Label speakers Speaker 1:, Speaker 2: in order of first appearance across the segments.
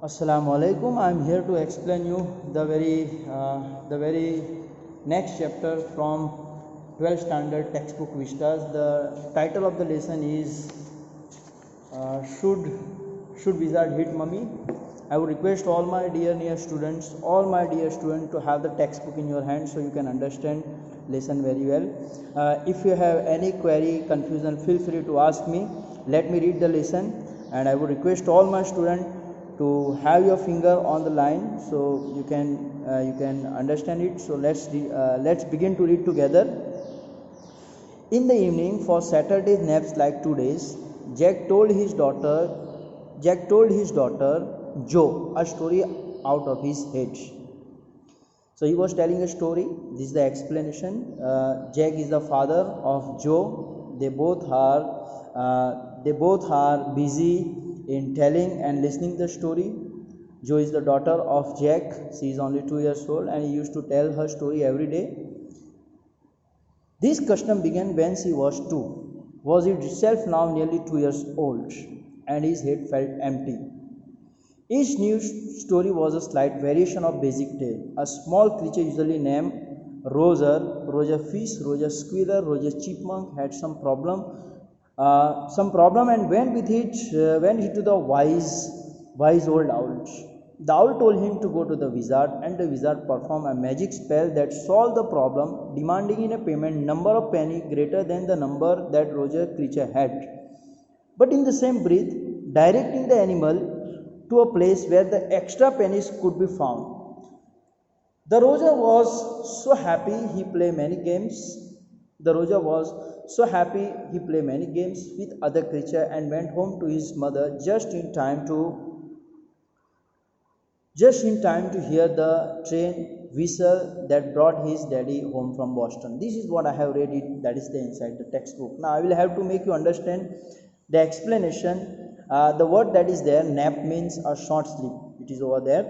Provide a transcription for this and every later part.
Speaker 1: Assalamu alaikum. I am here to explain you the very next chapter from 12th standard textbook Vistas. The title of the lesson is should wizard hit mummy. I would request all my dear students to have the textbook in your hand so you can understand lesson very well. If you have any query, confusion, feel free to ask me. Let me read the lesson, and I would request all my students to have your finger on the line so you can understand it. So let's begin to read together. In the evening, for Saturday's naps like 2 days, Jack told his daughter Joe a story out of his head. So he was telling a story. This is the explanation. Jack is the father of Joe. They both are busy in telling and listening the story. Joe is the daughter of Jack. She is only 2 years old, and he used to tell her story every day. This custom began when she was 2. Was itself now nearly 2 years old, and his head felt empty. Each new story was a slight variation of basic tale. A small creature usually named Roger Fish, Roger Squirrel, Roger Chipmunk had some problem, and went into the wise old owl. The owl told him to go to the wizard, and the wizard performed a magic spell that solved the problem, demanding in a payment number of penny greater than the number that Roger creature had, but in the same breath directing the animal to a place where the extra pennies could be found. The Roger was so happy he played many games. The Roger was so happy he played many games with other creature and went home to his mother just in time to hear the train whistle that brought his daddy home from Boston. This is what I have read it. That is the inside the textbook. Now I will have to make you understand the explanation. The word that is there, nap, means a short sleep. It is over there.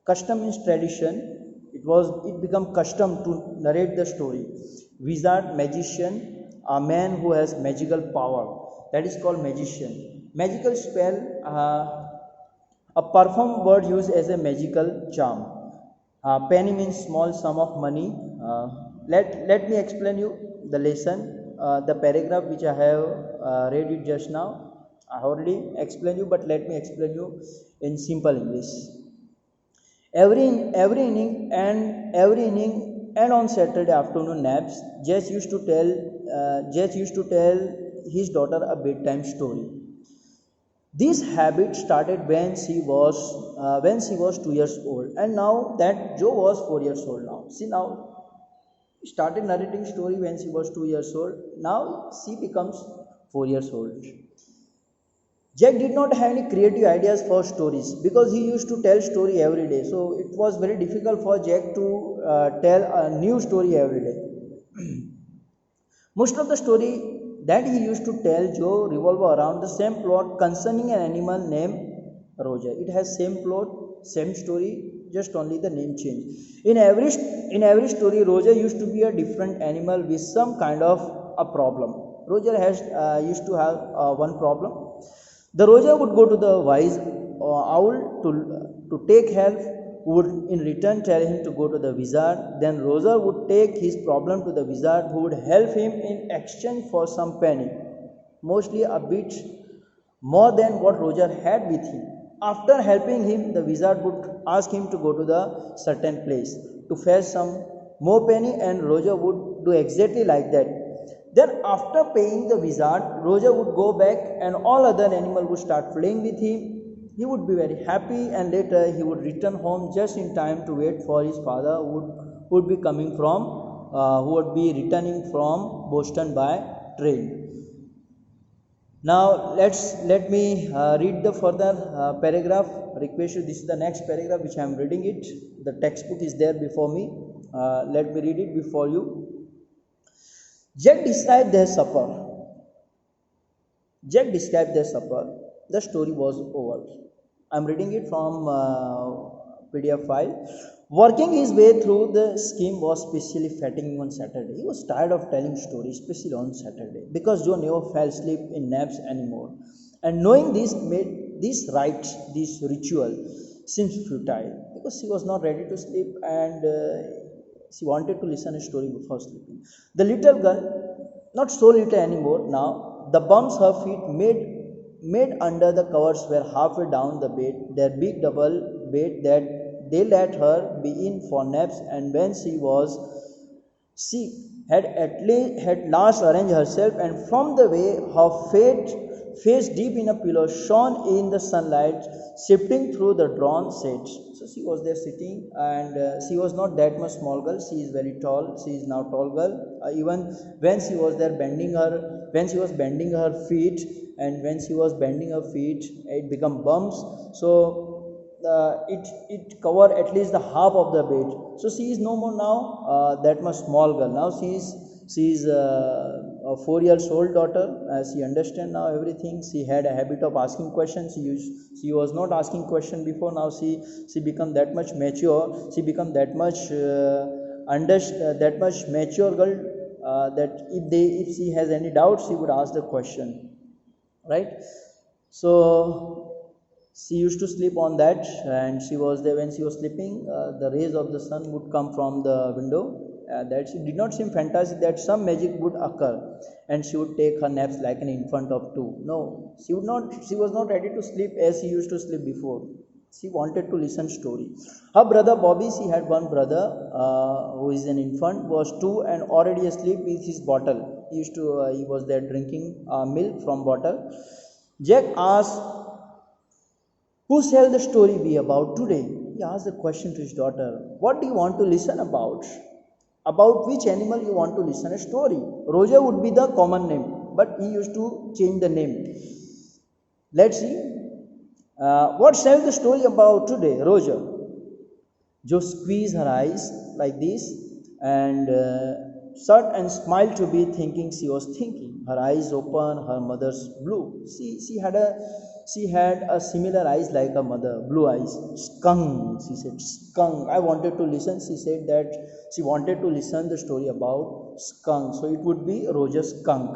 Speaker 1: Custom means tradition. It become custom to narrate the story. Wizard, magician, a man who has magical power. That is called magician. Magical spell, a performed word used as a magical charm. Penny means small sum of money. Let me explain you the lesson, the paragraph which I have read it just now. I have already explained you, but let me explain you in simple English. Every inning and on Saturday afternoon naps, Jess used to tell his daughter a bedtime story. This habit started when she was 2 years old, and now that Joe was 4 years old now. See, now started narrating story when she was 2 years old. Now she becomes 4 years old. Jack did not have any creative ideas for stories because he used to tell story every day. So it was very difficult for Jack to tell a new story every day. Most of the story that he used to tell Joe revolve around the same plot concerning an animal named Roger. It has same plot, same story, just only the name change. In every story, Roger used to be a different animal with some kind of a problem. Roger has used to have one problem. The Roger would go to the wise owl to take help, who would in return tell him to go to the wizard. Then Roger would take his problem to the wizard, who would help him in exchange for some penny, mostly a bit more than what Roger had with him. After helping him, the wizard would ask him to go to the certain place to fetch some more penny, and Roger would do exactly like that. Then, after paying the wizard, Roger would go back, and all other animals would start playing with him. He would be very happy, and later he would return home just in time to wait for his father, who would be returning from Boston by train. Now let me read the further paragraph. Request you. This is the next paragraph which I am reading it. The textbook is there before me. Let me read it before you. Jack described their supper. The story was over. I am reading it from PDF file. Working his way through the scheme was especially fatiguing on Saturday. He was tired of telling stories, especially on Saturday, because Joe never fell asleep in naps anymore. And knowing this This rite, this ritual seems futile because she was not ready to sleep, and she wanted to listen a story before sleeping. The little girl, not so little anymore now, the bumps her feet made under the covers were halfway down the bed, their big double bed that they let her be in for naps, and when she had last arranged herself, and from the way her face deep in a pillow shone in the sunlight, shifting through the drawn shades. So she was there sitting, and she was not that much small girl. She is very tall. She is now tall girl. Even when she was there when she was bending her feet, and when she was bending her feet, it become bumps. So it cover at least the half of the bed. So she is no more now that much small girl. Now she is a 4 years old daughter. She understand now everything. She had a habit of asking questions. She was not asking question before. Now she become that much mature. She become that much that much mature girl, that if she has any doubt, she would ask the question, right? So she used to sleep on that, and she was there when she was sleeping. The rays of the sun would come from the window. That she did not seem fantasy that some magic would occur, and she would take her naps like an infant of 2. No, she would not. She was not ready to sleep as she used to sleep before. She wanted to listen story. Her brother Bobby, she had one brother who is an infant, was 2 and already asleep with his bottle. He was there drinking milk from bottle. Jack asked, "Who shall the story be about today?" He asked the question to his daughter. "What do you want to listen about? About which animal you want to listen a story?" Roger would be the common name, but he used to change the name. Let's see. What shall the story about today, Roger? Jo squeezed her eyes like this, and shut and smiled to be thinking she was thinking. Her eyes open, her mother's blue. She had a similar eyes like her mother, blue eyes. Skunk, she said. Skunk. I wanted to listen. She said that she wanted to listen the story about skunk. So it would be Roger Skunk.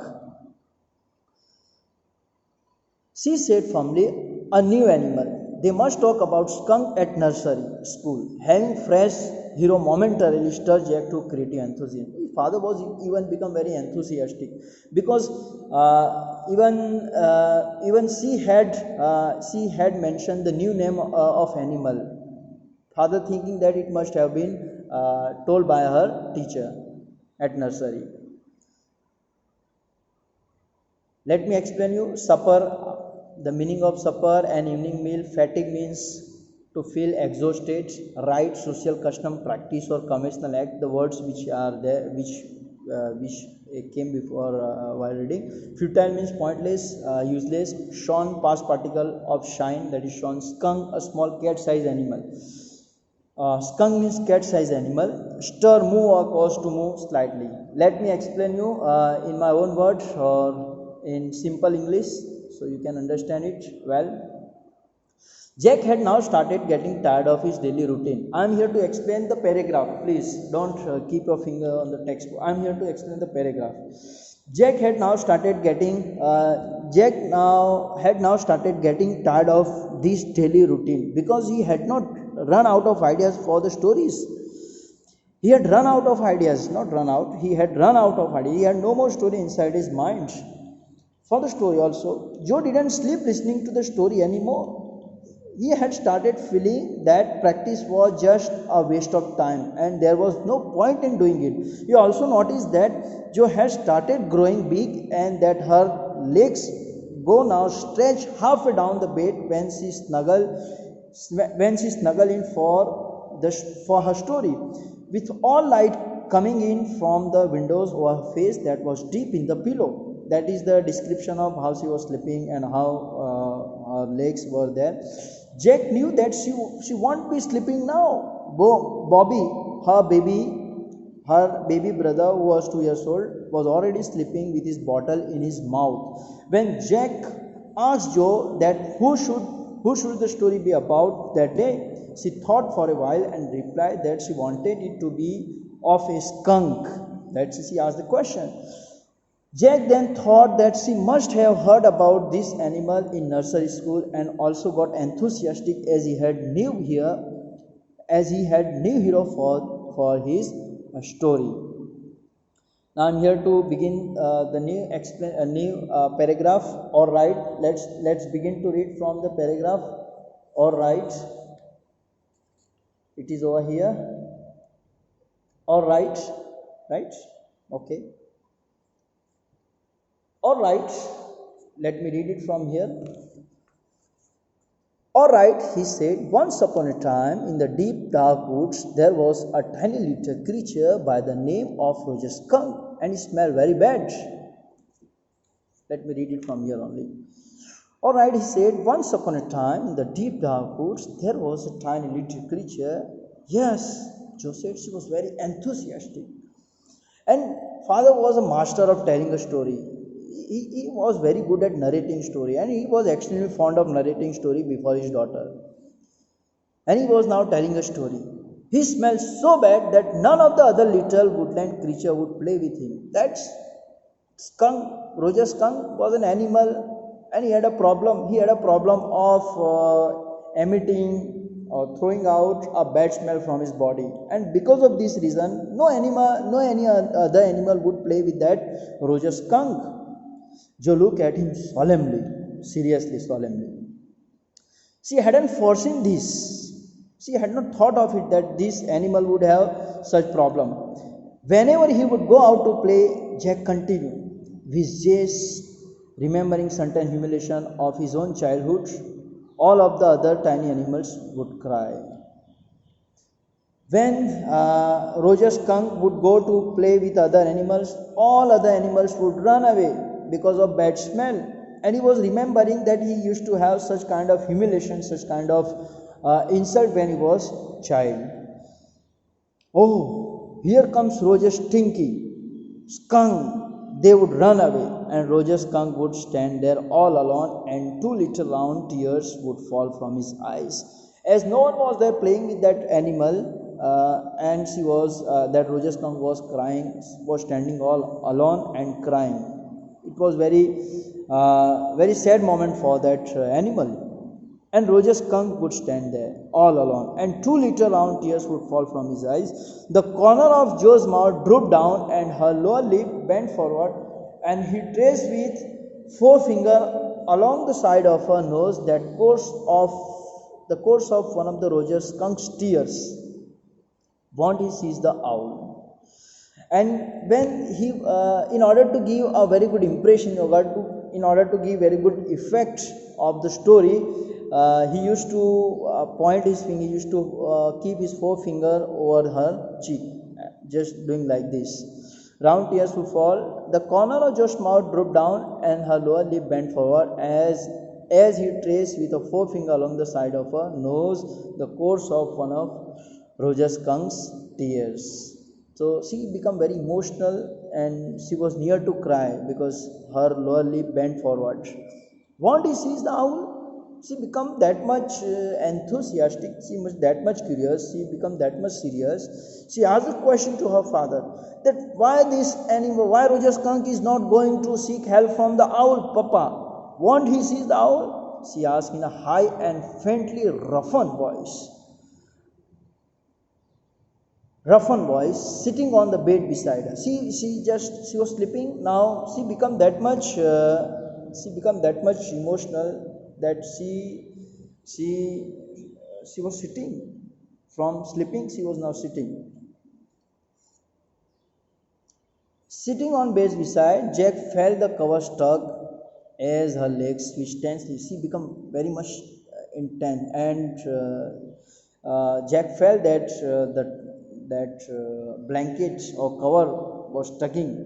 Speaker 1: She said firmly, "A new animal. They must talk about skunk at nursery school." Having fresh hero momentarily stirred Jack to creative enthusiasm. His father was even become very enthusiastic because even she had mentioned the new name of animal. Father thinking that it must have been told by her teacher at nursery. Let me explain you supper. The meaning of supper and evening meal. Fatigue means to feel exhausted. Right, social custom, practice or conventional act. The words which are there, which came before while reading. Futile means pointless, useless. Shone, past particle of shine, that is shone. Skunk, a small cat-sized animal. Skunk means cat-sized animal. Stir, move or cause to move slightly. Let me explain you in my own words or in simple English, so you can understand it well. Jack had now started getting tired of his daily routine. I am here to explain the paragraph. Please don't keep your finger on the textbook. I am here to explain the paragraph. Jack had now started getting tired of this daily routine because he had not run out of ideas for the stories. He had run out of ideas, not run out. He had run out of ideas. He had no more story inside his mind. For the story also, Joe didn't sleep listening to the story anymore. He had started feeling that practice was just a waste of time and there was no point in doing it. He also noticed that Joe had started growing big and that her legs go now stretch halfway down the bed when she snuggled in for her story, with all light coming in from the windows over her face that was deep in the pillow. That is the description of how she was sleeping and how her legs were there. Jack knew that she won't be sleeping now. Bobby, her baby brother, who was 2 years old, was already sleeping with his bottle in his mouth. When Jack asked Joe that who should the story be about that day, she thought for a while and replied that she wanted it to be of a skunk. That's she asked the question. Jack then thought that she must have heard about this animal in nursery school and also got enthusiastic as he had new hero for his story. Now I'm here to begin the new paragraph. All right, let's begin to read from the paragraph. All right, it is over here. All right, right, okay. All right, let me read it from here. All right, he said, once upon a time in the deep dark woods there was a tiny little creature by the name of Roger Skunk, and he smelled very bad. Let me read it from here only. All right, he said, once upon a time in the deep dark woods there was a tiny little creature. Yes, Joe said she was very enthusiastic. And father was a master of telling a story. He was very good at narrating story, and he was extremely fond of narrating story before his daughter. And he was now telling a story. He smelled so bad that none of the other little woodland creature would play with him. That skunk, Roger Skunk, was an animal, and he had a problem. He had a problem of emitting or throwing out a bad smell from his body, and because of this reason, no any other animal would play with that Roger Skunk. Joe looked at him solemnly. She hadn't foreseen this. She had not thought of it that this animal would have such problem. Whenever he would go out to play, Jack continued, with just remembering certain humiliation of his own childhood, all of the other tiny animals would cry. When Roger Skunk would go to play with other animals, all other animals would run away because of bad smell. And he was remembering that he used to have such kind of humiliation, such kind of insult when he was child. Oh, here comes Roger Stinky, Skunk. They would run away, and Roger Skunk would stand there all alone, and two little round tears would fall from his eyes. As no one was there playing with that animal, and that Roger Skunk was crying, was standing all alone and crying. It was very sad moment for that animal. And Roger Skunk would stand there all alone, and two little round tears would fall from his eyes. The corner of Joe's mouth drooped down, and her lower lip bent forward, and he traced with forefinger along the side of her nose the course of one of the Roger Skunk's tears. Won't he seize the owl? And when he, in order to give a very good impression, in order to give very good effect of the story, he used to point his finger, he used to keep his forefinger over her cheek, just doing like this. Round tears would fall. The corner of Josh's mouth drooped down, and her lower lip bent forward as he traced with a forefinger along the side of her nose the course of one of Roger Skunk's tears. So she became very emotional, and she was near to cry because her lower lip bent forward. Won't he seize the owl? She became that much enthusiastic, she was that much curious, she became that much serious. She asked a question to her father that why this animal, why Roger Skunk is not going to seek help from the owl, Papa? Won't he seize the owl? She asked in a high and faintly roughened voice, sitting on the bed beside her. She was sleeping. Now she became that much emotional that she was sitting. From sleeping, she was now sitting. Sitting on bed beside, Jack felt the covers tug as her legs switched tensely. She became very much intense, and Jack felt that blanket or cover was tugging.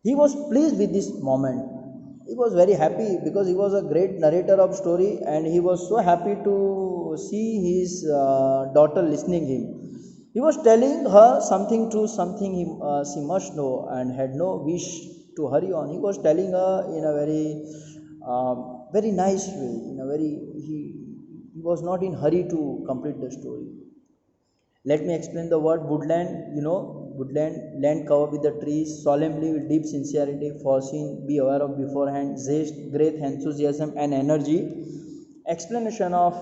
Speaker 1: He was pleased with this moment. He was very happy because he was a great narrator of story, and he was so happy to see his daughter listening him. He was telling her something true, something she must know, and had no wish to hurry on. He was telling her in a very nice way. He was not in hurry to complete the story. Let me explain the word woodland. woodland, land covered with the trees, solemnly with deep sincerity, foreseen, be aware of beforehand, zest, great enthusiasm and energy. Explanation of,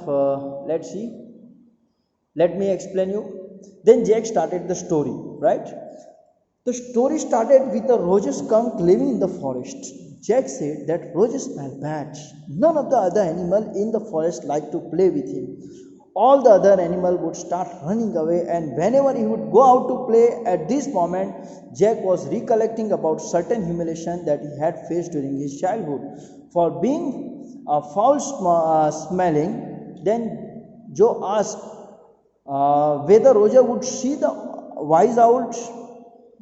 Speaker 1: let's see, let me explain you. Then Jack started the story, right? The story started with a Roger skunk living in the forest. Jack said that Roger smelled bad. None of the other animals in the forest liked to play with him. All the other animals would start running away, and whenever he would go out to play at this moment, Jack was recollecting about certain humiliation that he had faced during his childhood. For being foul smelling, then Joe asked whether Roger would see the wise out.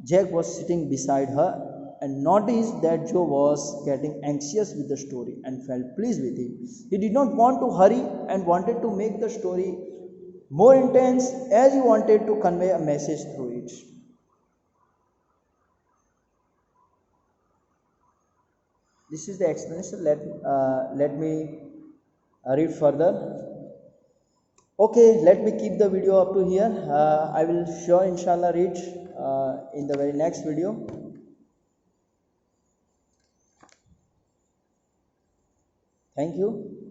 Speaker 1: Jack was sitting beside her and noticed that Joe was getting anxious with the story and felt pleased with it. He did not want to hurry and wanted to make the story more intense as he wanted to convey a message through it. This is the explanation. Let me read further. Okay, let me keep the video up to here. I will sure inshallah read in the very next video. Thank you.